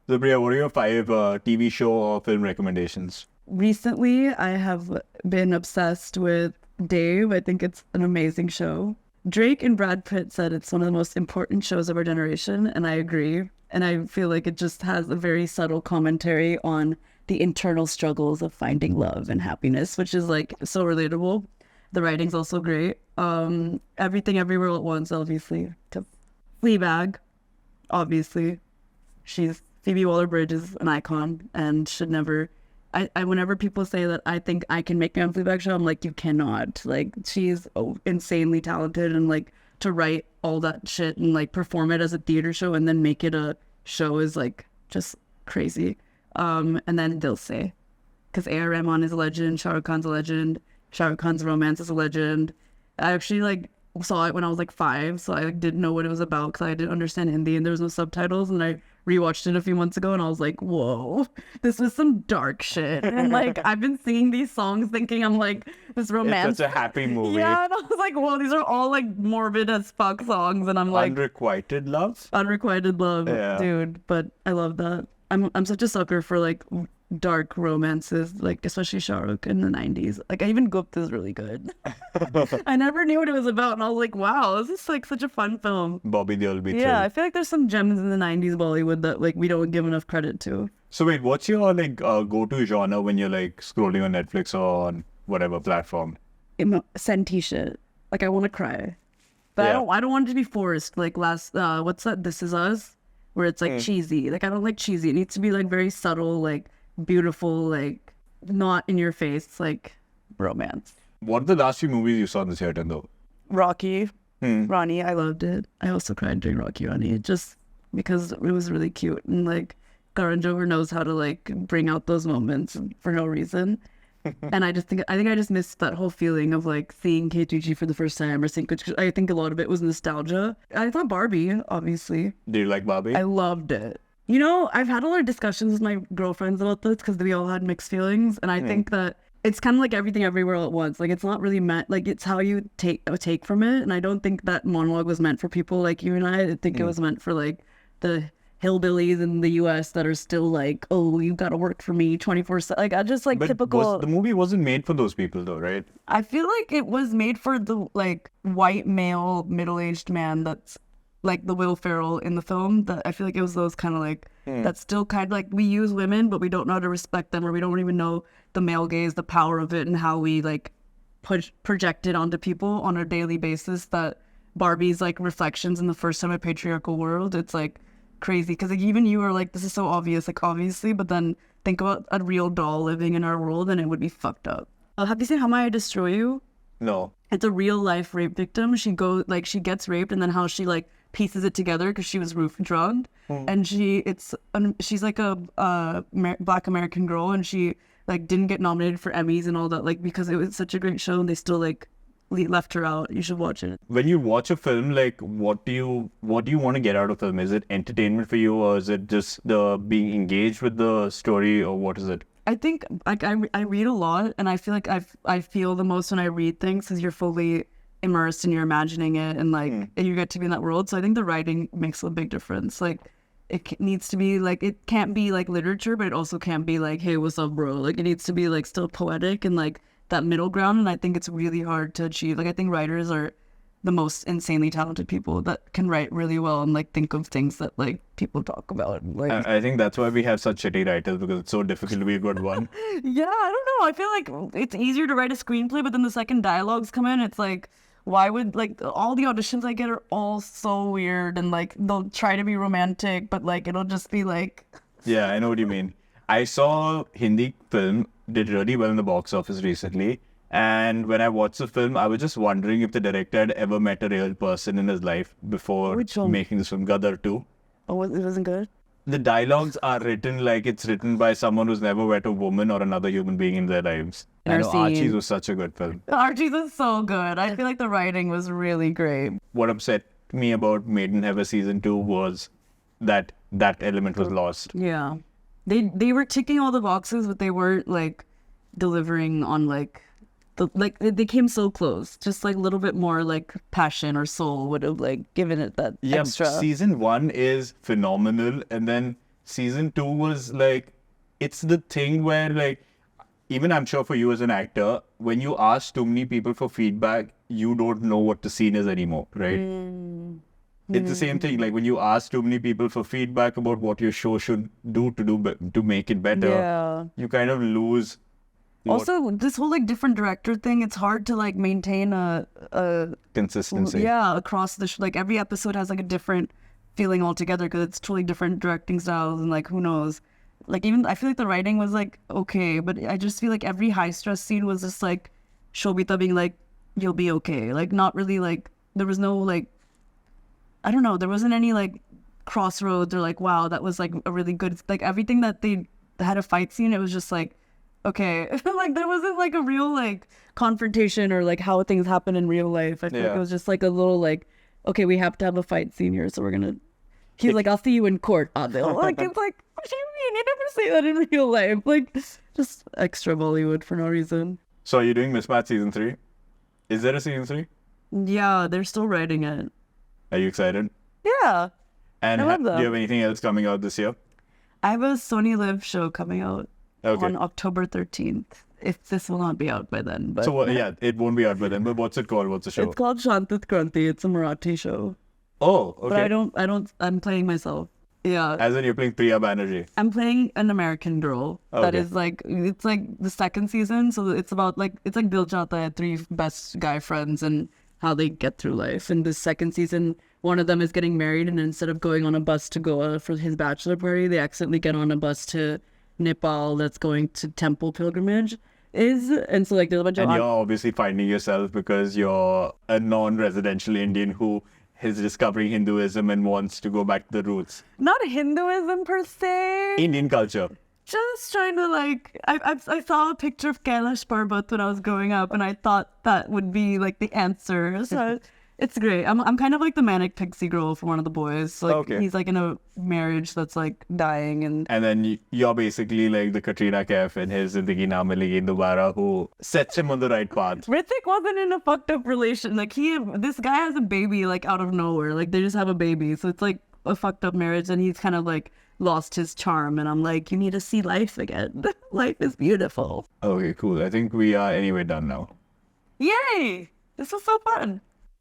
So Priya, what are your 5 TV show or film recommendations? Recently, I have been obsessed with Dave. I think it's an amazing show. Drake and Brad Pitt said it's one of the most important shows of our generation, and I agree. And I feel like it just has a very subtle commentary on the internal struggles of finding love and happiness, which is like so relatable. The writing's also great. Everything Everywhere at Once, obviously. Fleabag, obviously. Phoebe Waller-Bridge is an icon and should never. I whenever people say that I think I can make my own Fleabag show, I'm like, you cannot. Like, she's insanely talented, and like to write all that shit and like perform it as a theater show and then make it a show is like just crazy. And then Dilse, because A.R. Rahman is a legend, Shah Rukh Khan's a legend, Shah Rukh Khan's romance is a legend. I actually like saw it when I was like 5, so I didn't know what it was about because I didn't understand Hindi and there was no subtitles, and I rewatched it a few months ago and I was like, whoa, this was some dark shit. And like I've been singing these songs thinking I'm like this romance. It's such a happy movie. Yeah, and I was like, whoa, these are all like morbid as fuck songs, and I'm like Unrequited Love? Unrequited Love, Yeah. dude. But I love that. I'm such a sucker for like dark romances, like especially Shah Rukh in the 90s. Like even Gupt is really good. I never knew what it was about, and I was like, wow, this is like such a fun film. Bobby Deol be Yeah, I feel like there's some gems in the 90s Bollywood that like we don't give enough credit to. So wait, what's your like go-to genre when you're like scrolling on Netflix or on whatever platform? Senti shit. Like I want to cry, but Yeah. I don't want it to be forced. Like what's that? This Is Us, where it's like cheesy. Like I don't like cheesy. It needs to be like very subtle, like beautiful, like not in your face, like romance. What are the last few movies you saw in the theater though? Rocky, Ronnie, I loved it. I also cried during Rocky Ronnie, just because it was really cute, and like Karan Johar knows how to like bring out those moments for no reason. And I think I just missed that whole feeling of like seeing K2G for the first time, or seeing. I think a lot of it was nostalgia. I thought Barbie, obviously. Do you like Barbie? I loved it. You know, I've had a lot of discussions with my girlfriends about this because we all had mixed feelings, and I think that it's kind of like Everything Everywhere All at Once. Like it's not really meant, like it's how you take from it, and I don't think that monologue was meant for people like you and I think it was meant for like the hillbillies in the US that are still like, oh, you gotta work for me 24/7. Like I just like But typical. the movie wasn't made for those people though, right? I feel like it was made for the like white male middle-aged man that's like the Will Ferrell in the film. That I feel like it was those kind of like that's still kind of like we use women but we don't know how to respect them, or we don't even know the male gaze, the power of it, and how we like project it onto people on a daily basis. That Barbie's like reflections in the first time a patriarchal world. It's like crazy because like, even you are like, this is so obvious, like obviously, but then think about a real doll living in our world and it would be fucked up. Have you seen How May I Destroy You? No. It's a real life rape victim. She gets raped, and then how she like pieces it together because she was roof drugged, and she's like a Black American girl, and she like didn't get nominated for Emmys and all that, like because it was such a great show and they still like left her out. You should watch it. When you watch a film, like what do you want to get out of film? Is it entertainment for you, or is it just the being engaged with the story, or what is it? I think like I read a lot, and I feel like I feel the most when I read things because you're fully immersed and you're imagining it, and like and you get to be in that world. So I think the writing makes a big difference. Like it needs to be like, it can't be like literature, but it also can't be like, hey, what's up, bro? Like it needs to be like still poetic and like that middle ground. And I think it's really hard to achieve. Like I think writers are the most insanely talented people that can write really well and like think of things that like people talk about. Like I think that's why we have such shitty writers, because it's so difficult to be a good one. yeah, I don't know. I feel like it's easier to write a screenplay, but then the second dialogues come in, it's like, why would like all the auditions I get are all so weird, and like they'll try to be romantic, but like it'll just be like. Yeah, I know what you mean. I saw Hindi film did really well in the box office recently. And when I watched the film, I was just wondering if the director had ever met a real person in his life before Which one? making this film, Gadar 2. Oh, it wasn't good? The dialogues are written like it's written by someone who's never met a woman or another human being in their lives. I know Archie's was such a good film. Archie's is so good. I feel like the writing was really great. What upset me about Made in Heaven Season 2 was that element was lost. Yeah. They were ticking all the boxes, but they weren't like delivering on like they came so close. Just like a little bit more like passion or soul would have like given it that extra. Season 1 is phenomenal, and then season 2 was like, it's the thing where like, even I'm sure for you as an actor, when you ask too many people for feedback, you don't know what the scene is anymore, right? It's the same thing. Like when you ask too many people for feedback about what your show should do to make it better, Yeah. you kind of lose. Also, this whole like different director thing, it's hard to like maintain a Consistency. yeah, across the like every episode has like a different feeling altogether because it's totally different directing styles and like who knows. Like even I feel like the writing was like okay, but I just feel like every high stress scene was just like Shobita being like, "You'll be okay." Like not really like there was no like I don't know, there wasn't any like crossroads or like wow, that was like a really good like everything that they had a fight scene, it was just like okay. Like there wasn't like a real like confrontation or like how things happen in real life. I feel like it was just like a little like okay, we have to have a fight scene here, so we're gonna he's like, I'll see you in court, Adil. Like it's like what do you mean? You never say that in real life. Like just extra Bollywood for no reason. So are you doing Mismatched season 3? Is there a season 3? Yeah, they're still writing it. Are you excited? Yeah. And I love do them. you have anything else coming out this year? I have a SonyLIV show coming out on October 13th. If this will not be out by then. But So what, yeah, it won't be out by then, but what's it called? What's the show? it's called Shantit Kranti. It's a Marathi show. Oh, okay. But I'm playing myself. Yeah. As in you're playing Priya Banerjee. I'm playing an American girl that is like, it's like the second season. So it's about like, it's like Dil Chahta Hai, 3 best guy friends and how they get through life. In the second season, one of them is getting married and instead of going on a bus to Goa for his bachelor party, they accidentally get on a bus to Nepal that's going to temple pilgrimage. And so like there's a bunch And of you're obviously finding yourself because you're a non-residential Indian who is discovering Hinduism and wants to go back to the roots. not Hinduism per se. Indian culture. Just trying to like, I saw a picture of Kailash Parbat when I was growing up, and I thought that would be like the answer. So it's great. I'm kind of like the manic pixie girl for one of the boys. So, like he's like in a marriage that's like dying, and then you're basically like the Katrina Kaif in his Zindagi Na Milegi Dobara who sets him on the right path. Hrithik wasn't in a fucked up relation. Like this guy has a baby like out of nowhere. Like they just have a baby, so it's like a fucked up marriage, and he's kind of like lost his charm. And I'm like, you need to see life again. Life is beautiful. Okay, cool. I think we are anyway done now. Yay! This was so fun.